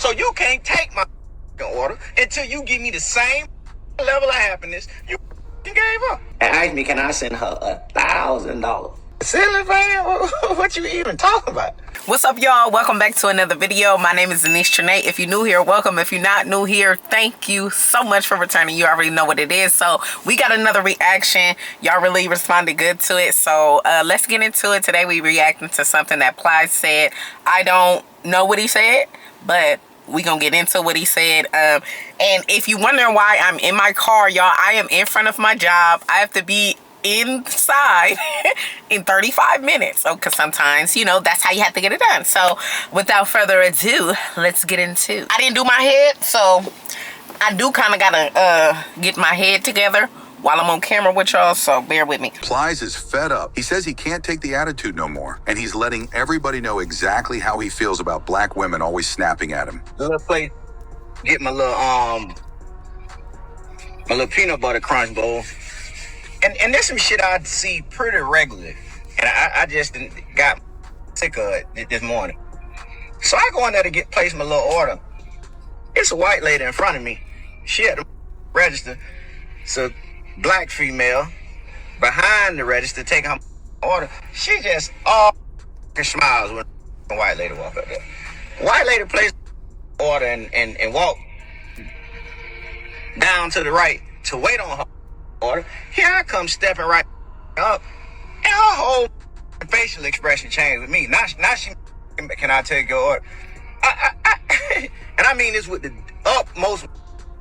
So you can't take my order until you give me the same level of happiness you gave her. And asked me, can I send her $1,000? Ceiling fan? What you even talking about? What's up, y'all? Welcome back to another video. My name is Anaise Tranee. If you're new here, welcome. If you're not new here, thank you so much for returning. You already know what it is. So we got another reaction. Y'all really responded good to it. So let's get into it. Today we reacting to something that Plies said. I don't know what he said, but we gonna get into what he said. And if you wondering why I'm in my car, y'all, I am in front of my job. I have to be inside in 35 minutes. So, because sometimes, you know, that's how you have to get it done. So, without further ado, let's get into. I didn't do my head, so I do kind of gotta get my head together while I'm on camera with y'all, so bear with me. Plies is fed up. He says he can't take the attitude no more, and he's letting everybody know exactly how he feels about black women always snapping at him. Little plate, get my little peanut butter crunch bowl. And there's some shit I see pretty regularly. And I just got sick of it this morning. So I go in there to place my little order. It's a white lady in front of me. She at the register. So black female behind the register taking her order. She just all smiles when the white lady walk up there. White lady places order and walk down to the right to wait on her order. Here I come stepping right up, and her whole facial expression changed with me. Now she, can I take your order? And I mean this with the utmost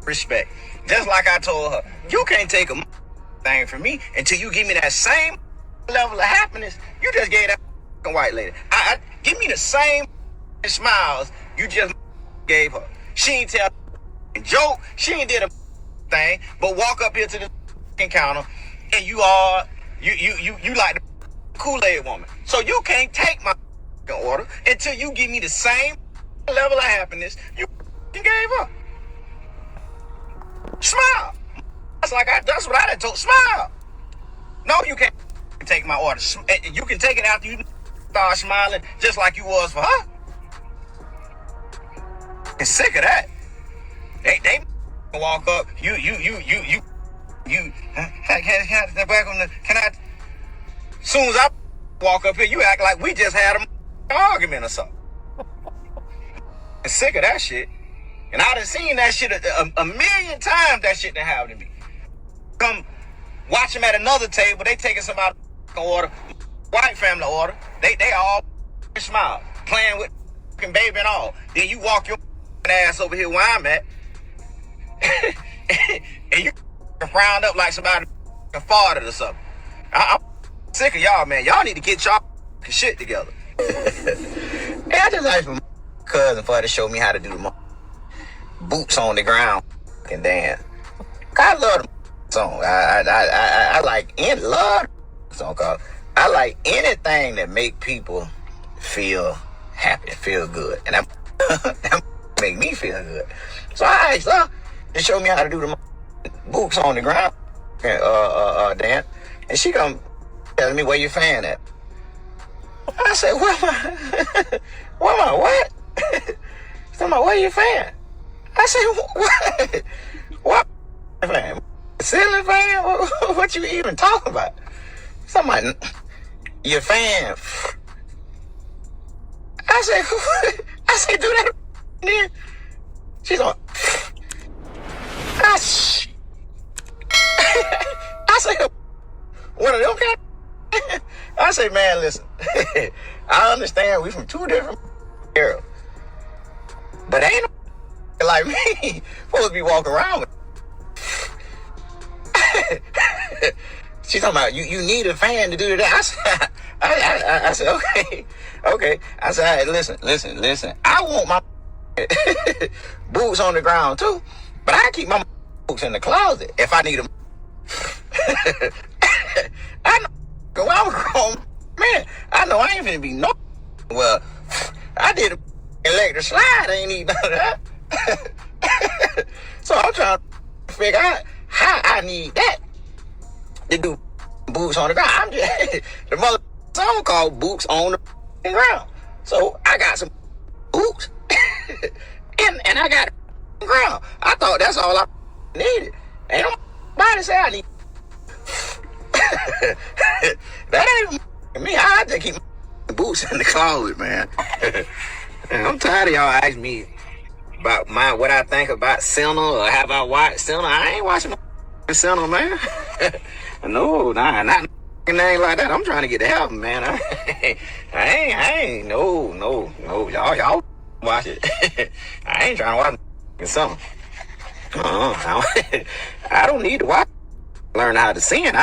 respect. Just like I told her, you can't take a thing from me until you give me that same level of happiness you just gave that white lady. Give me the same smiles you just gave her. She ain't tell a joke. She ain't did a thing, but walk up here to the counter, and you like the Kool-Aid woman. So you can't take my order until you give me the same level of happiness you gave her. Smile. That's what I done told. Smile. No, you can't take my order. You can take it after you start smiling, just like you was for her. I'm sick of that. They walk up. You. Can I? Soon as I walk up here, you act like we just had an argument or something. I'm sick of that shit. And I done seen that shit a million times. That shit that happened to me. Come watch them at another table. They taking somebody order, white family order. They all smile, playing with baby and all. Then you walk your ass over here where I'm at, and you frowned up like somebody farted or something. I'm sick of y'all, man. Y'all need to get y'all shit together. And I just like my cousin for her to show me how to do the boots on the ground and dance. I love the song. I like love the song called. I like anything that make people feel happy, feel good, and that make me feel good. So I asked her to show me how to do the boots on the ground dance, and she come telling me where your fan at. I said, where my what? She's talking about where your fan? I said, what fan? Ceiling fan? What you even talking about? Somebody, your fan. I said, do that then. She's on. I said, one of them guys. I say, man, listen. I understand we from two different eras, but ain't no like me supposed to be walking around with. She's talking about you need a fan to do that. I said, okay. I said, listen. I want my boots on the ground too, but I keep my boots in the closet if I need them. I know I'm a grown man. I know I ain't finna be no. Well, I did an electric slide. I ain't need none of that. So I'm trying to figure out how I need that to do boots on the ground. I'm just the mother song called Boots on the Ground. So I got some boots and I got ground. I thought that's all I needed. Ain't nobody say I need. That ain't me. I just keep my boots in the closet, man. And I'm tired of y'all asking me about what I think about Sinner or have I watched Sinner. I ain't watching no Sinner, man. No, not name like that. I'm trying to get to heaven, man. I ain't, no. Y'all watch it. I ain't trying to watch Sinner. I don't need to watch. Learn how to sin.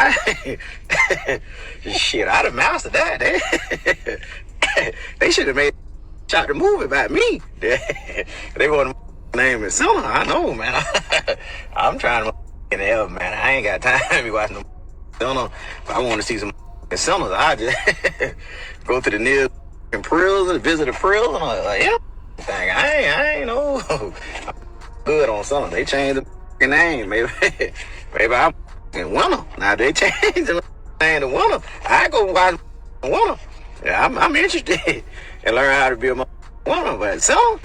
Shit, I'd have mastered that. They should have made shot the movie about me. They want to name it Sinner. I know, man. I'm trying to get in heaven, man. I ain't got time to be watching them Sinner. If I want to see some sinners, I just go to the nearest prison, visit a prison, or thing. I ain't know. I'm good on Sinner. They changed the name. Maybe I'm in winter. Now they changed the name to winter. I go watch winter. Yeah, I'm interested in learning how to be a winner, but some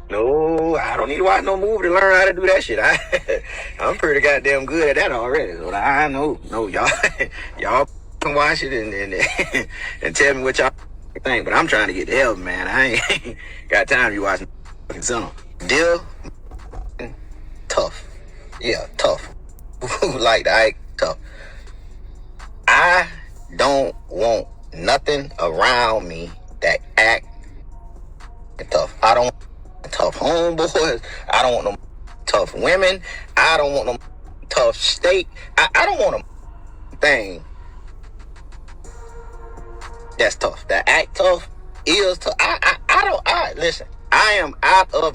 no, I don't need to watch no movie to learn how to do that shit. I'm pretty goddamn good at that already. So I know, y'all can watch it and tell me what y'all think. But I'm trying to get to heaven, man. I ain't got time to be watching some deal tough. Yeah, tough. Like I tough. I don't want nothing around me that act tough. I don't want tough homeboys. I don't want no tough women. I don't want no tough steak. I don't want a thing that's tough. That act tough is tough. Listen, I am out of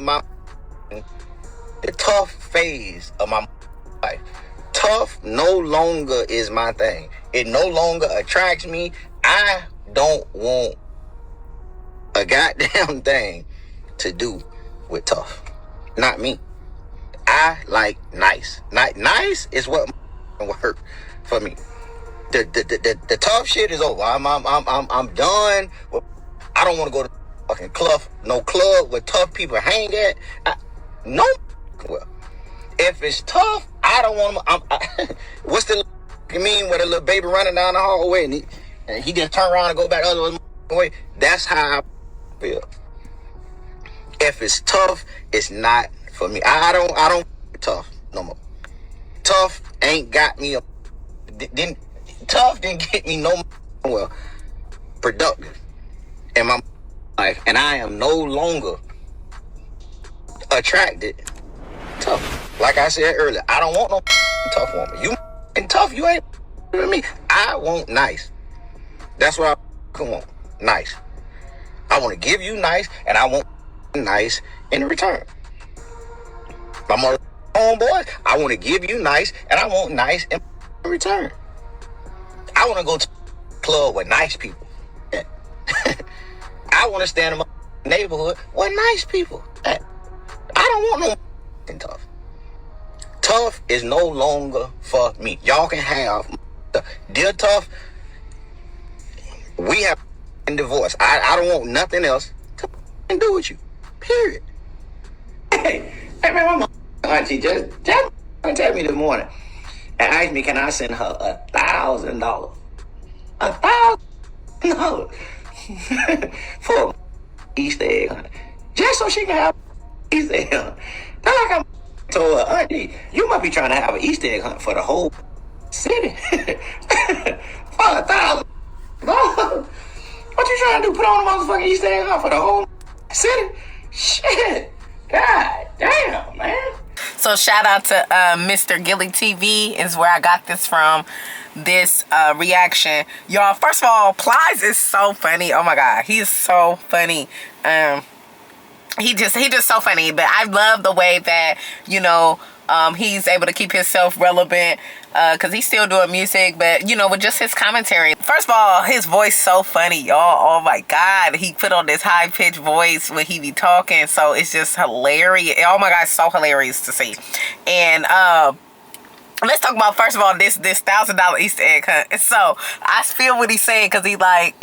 the tough phase of my life. Tough no longer is my thing. It no longer attracts me. I don't want a goddamn thing to do with tough. Not me. I like nice. Nice is what work for me. The tough shit is over. I'm done. I don't want to go to fucking club. No club where tough people hang at. No. Well, if it's tough, I don't want to. What's the mean with a little baby running down the hallway and he just turn around and go back the other way? That's how I feel. If it's tough, it's not for me. I don't tough no more. Tough ain't got me tough didn't get me no well productive in my life, and I am no longer attracted tough. Like I said earlier, I don't want no tough woman. You tough, you ain't with me. I want nice. That's what I want. Nice. I want to give you nice, and I want nice in return. My mother homeboy, I want to give you nice, and I want nice in return. I want to go to a club with nice people. I want to stand in my neighborhood with nice people. I don't want no tough. Tough is no longer for me. Y'all can have dear tough. We have been divorced. I don't want nothing else to do with you. Period. Hey man, my auntie just tell me this morning and asked me, can I send her $1,000? $1,000 for Easter egg hunt, just so she can have Easter egg hunt. That's like I'm told her, Auntie, you must be trying to have an Easter egg hunt for the whole city. For $1,000. What you trying to do? Put on a motherfucking Easter egg hunt for the whole city? Shit. God damn, man. So shout out to Mr. Gilly TV is where I got this from. This reaction, y'all. First of all, Plies is so funny. Oh my god, he's so funny. He just so funny. But I love the way that, you know, he's able to keep himself relevant, because he's still doing music, but you know, with just his commentary. First of all, his voice so funny, y'all. Oh my god, he put on this high-pitched voice when he be talking, so it's just hilarious. Oh my god, it's so hilarious to see. And let's talk about, first of all, this $1,000 Easter egg hunt. So I feel what he's saying, because he like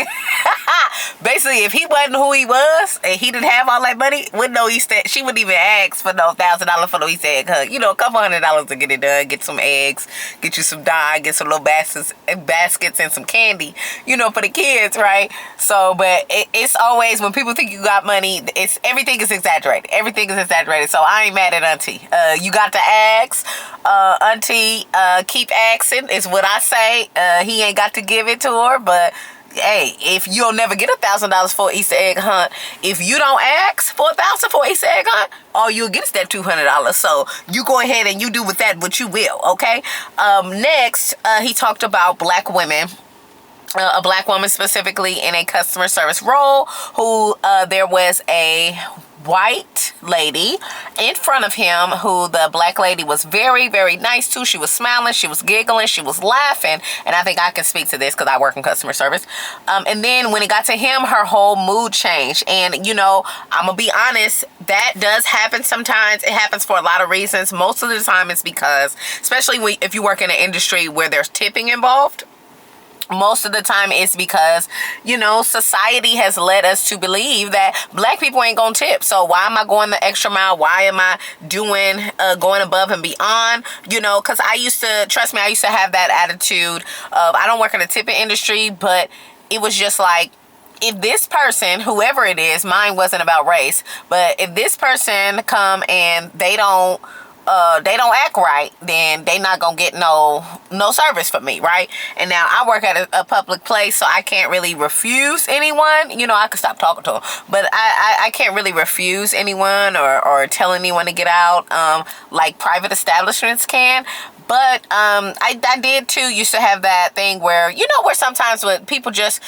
basically, if he wasn't who he was and he didn't have all that money, with no Easter, she wouldn't even ask for no $1,000 for the Easter egg hunt. You know, a couple $100 to get it done, get some eggs, get you some dye, get some little baskets and some candy, you know, for the kids, right? So, but it's always, when people think you got money, everything is exaggerated. Everything is exaggerated. So I ain't mad at Auntie. You got to ask, Auntie. Keep asking is what I say. He ain't got to give it to her, but hey, if you'll never get $1,000 for an Easter egg hunt, if you don't ask for $1,000 for an Easter egg hunt, all you'll get is that $200. So you go ahead and you do with that what you will, okay? Next, he talked about black women. A black woman specifically in a customer service role, who there was a white lady in front of him who the black lady was very, very nice to. She was smiling, she was giggling, she was laughing, and I think I can speak to this because I work in customer service. And then when it got to him, her whole mood changed. And you know, I'm gonna be honest, that does happen sometimes. It happens for a lot of reasons. Most of the time it's because, especially if you work in an industry where there's tipping involved, most of the time it's because, you know, society has led us to believe that black people ain't gonna tip. So why am I going the extra mile? Why am I doing going above and beyond? You know, because I used to have that attitude of, I don't work in the tipping industry, but it was just like, if this person, whoever it is, mine wasn't about race, but if this person come and they don't act right, then they not gonna get no service from me, right? And now I work at a public place, so I can't really refuse anyone. You know, I could stop talking to them, but I can't really refuse anyone or tell anyone to get out like private establishments can. But I did too used to have that thing where, you know, where sometimes when people just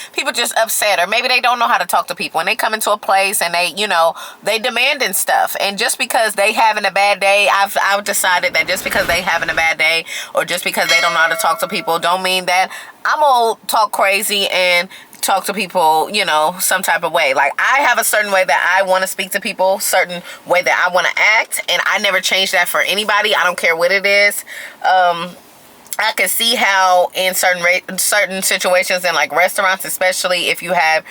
upset, or maybe they don't know how to talk to people, and they come into a place and they, you know, they demanding stuff, and just because they having a bad day, I've decided that just because they having a bad day, or just because they don't know how to talk to people, don't mean that I'm gonna talk crazy and talk to people, you know, some type of way. Like, I have a certain way that I want to speak to people, certain way that I want to act, and I never change that for anybody. I don't care what it is. I can see how in certain situations in like restaurants, especially if you have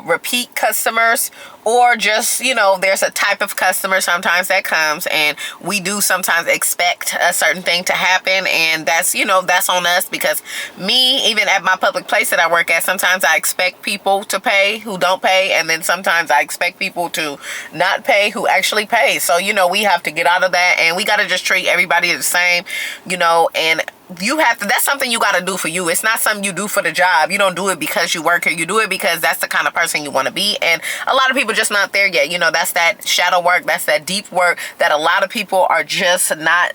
repeat customers, or just, you know, there's a type of customer sometimes that comes, and we do sometimes expect a certain thing to happen, and that's, you know, that's on us, because me, even at my public place that I work at, sometimes I expect people to pay who don't pay, and then sometimes I expect people to not pay who actually pay. So, you know, we have to get out of that, and we got to just treat everybody the same, you know, and you have to, that's something you got to do for you. It's not something you do for the job. You don't do it because you work here. You do it because that's the kind of person you want to be. And a lot of people just not there yet. You know, that's that shadow work. That's that deep work that a lot of people are just not,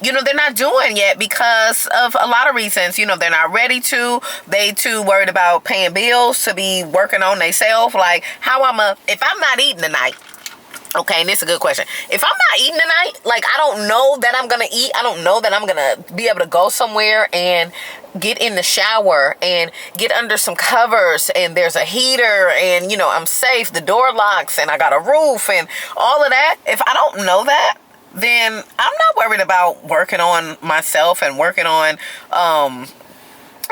you know, they're not doing yet because of a lot of reasons. You know, they're not ready to. They too worried about paying bills to be working on themselves. Like, if I'm not eating tonight, okay, and this is a good question. If I'm not eating tonight, like, I don't know that I'm going to eat. I don't know that I'm going to be able to go somewhere and get in the shower and get under some covers, and there's a heater, and, you know, I'm safe, the door locks, and I got a roof and all of that. If I don't know that, then I'm not worried about working on myself and working on,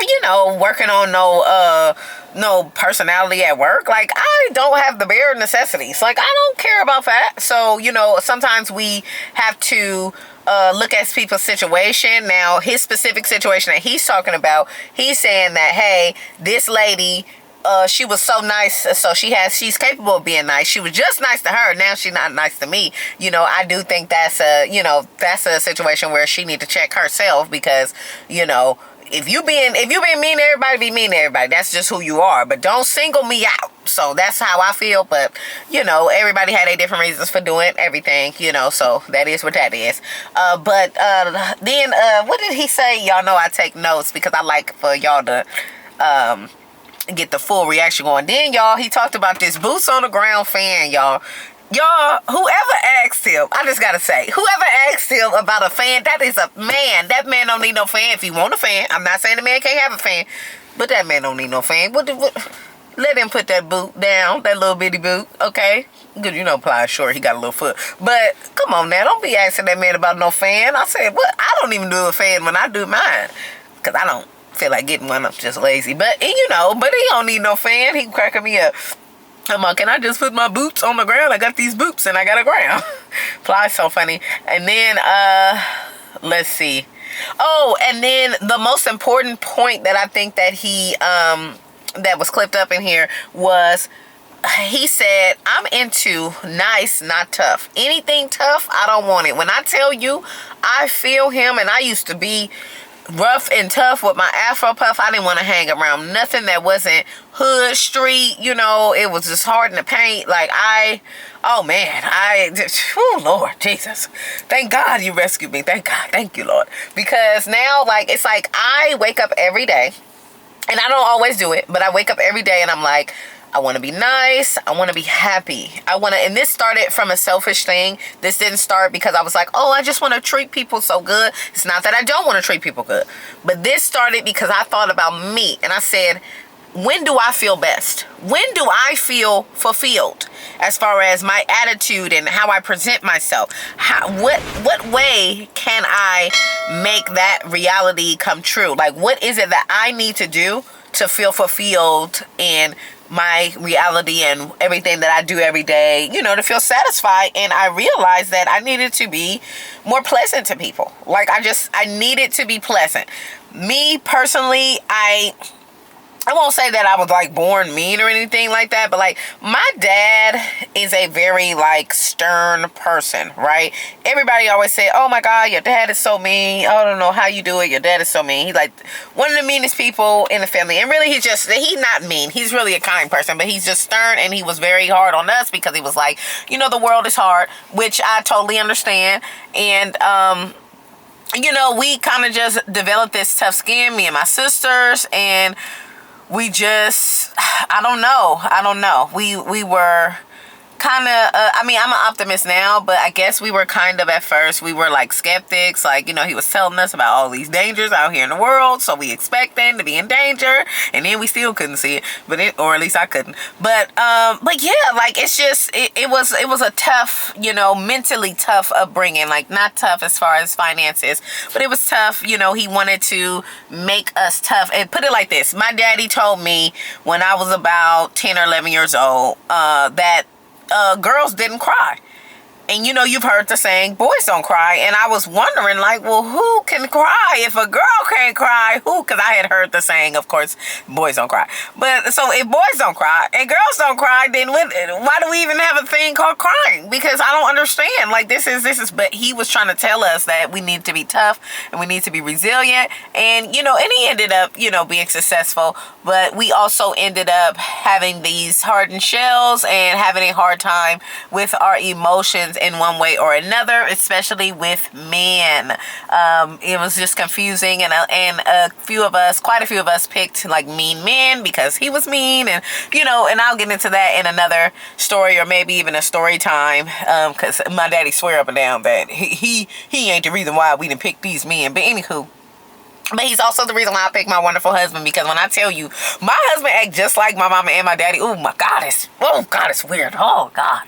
you know, working on no personality at work. Like, I don't have the bare necessities. Like, I don't care about that. So, you know, sometimes we have to look at people's situation. Now, his specific situation that he's talking about, he's saying that, hey, this lady, she was so nice, so she's capable of being nice. She was just nice to her. Now she's not nice to me. You know, I do think that's a situation where she need to check herself, because, you know, if you being mean to everybody, be mean to everybody. That's just who you are. But don't single me out. So that's how I feel. But, you know, everybody had their different reasons for doing everything, you know, so that is what that is. But then what did he say? Y'all know I take notes because I like for y'all to get the full reaction going. Then, y'all, he talked about this boots on the ground fan, y'all. Y'all, whoever asked him, I just gotta say, whoever asked him about a fan, that is a man. That man don't need no fan. If he want a fan, I'm not saying the man can't have a fan, but that man don't need no fan. What Let him put that boot down, that little bitty boot, okay? Good, you know, Plies short, he got a little foot. But come on now, don't be asking that man about no fan. I said, what? I don't even do a fan when I do mine, because I don't feel like getting one. I'm just lazy. But, you know, but he don't need no fan. He cracking me up. I'm like, can I just put my boots on the ground? I got these boots and I got a ground. Plies so funny. And then, let's see. Oh, and then the most important point that I think that he, that was clipped up in here was, he said, I'm into nice, not tough. Anything tough, I don't want it. When I tell you, I feel him, and I used to be rough and tough with my Afro puff. I didn't want to hang around nothing that wasn't hood, street, you know. It was just hard in the paint. Like, oh man, oh Lord Jesus. Thank God you rescued me. Thank God. Thank you, Lord. Because now, like, it's like I wake up every day, and I don't always do it, but I wake up every day and I'm like, I want to be nice. I want to be happy. And this started from a selfish thing. This didn't start because I was like, oh, I just want to treat people so good. It's not that I don't want to treat people good. But this started because I thought about me. And I said, when do I feel best? When do I feel fulfilled as far as my attitude and how I present myself? What way can I make that reality come true? Like, what is it that I need to do to feel fulfilled in my reality and everything that I do every day, you know, to feel satisfied? And I realized that I needed to be more pleasant to people. Like, I needed to be pleasant. Me personally, I won't say that I was like born mean or anything like that, but like my dad is a very like stern person, right? Everybody always say, oh my God, your dad is so mean. I don't know how you do it. Your dad is so mean. He's like one of the meanest people in the family. And really he's not mean. He's really a kind person, but he's just stern, and he was very hard on us because he was like, you know, the world is hard, which I totally understand. And, you know, we kind of just developed this tough skin, me and my sisters, and we just, I don't know. We were kind of, I mean, I'm an optimist now, but I guess we were kind of, at first, we were like skeptics. Like, you know, he was telling us about all these dangers out here in the world, so we expecting to be in danger, and then we still couldn't see it, or at least I couldn't. But yeah, like, it's just, it was a tough, you know, mentally tough upbringing. Like, not tough as far as finances, but it was tough. You know, he wanted to make us tough. And put it like this, my daddy told me when I was about 10 or 11 years old, that girls didn't cry. And you know, you've heard the saying, boys don't cry. And I was wondering, like, well, who can cry? If a girl can't cry, who? Because I had heard the saying, of course, boys don't cry. But so if boys don't cry and girls don't cry, then why do we even have a thing called crying? Because I don't understand. Like, this is, but he was trying to tell us that we need to be tough and we need to be resilient. And, you know, and he ended up, you know, being successful. But we also ended up having these hardened shells and having a hard time with our emotions in one way or another, especially with men. It was just confusing, and quite a few of us picked like mean men because he was mean, and you know, and I'll get into that in another story, or maybe even a story time, because my daddy swear up and down that he ain't the reason why we didn't pick these men. But anywho, but he's also the reason why I picked my wonderful husband, because when I tell you, my husband act just like my mama and my daddy. Oh my God, it's weird. Oh God.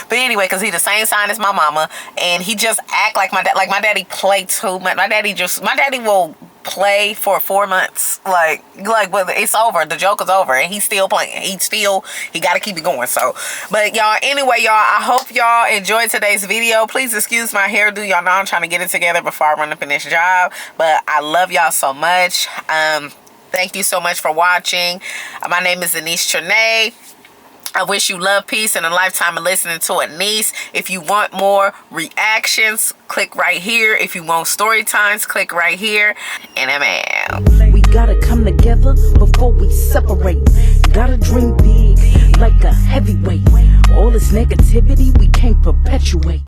But anyway, because he's the same sign as my mama, and he just act like my dad. Like, my daddy play too much. My daddy will play for 4 months. Like well, it's over. The joke is over, and he's still playing. He got to keep it going. So, but y'all, anyway, y'all, I hope y'all enjoyed today's video. Please excuse my hairdo. Y'all know I'm trying to get it together before I run up in this job. But I love y'all so much. Thank you so much for watching. My name is Anaise Tranee. I wish you love, peace, and a lifetime of listening to Anaise. If you want more reactions, click right here. If you want story times, click right here. And I'm out. We gotta come together before we separate. Gotta dream big like a heavyweight. All this negativity we can't perpetuate.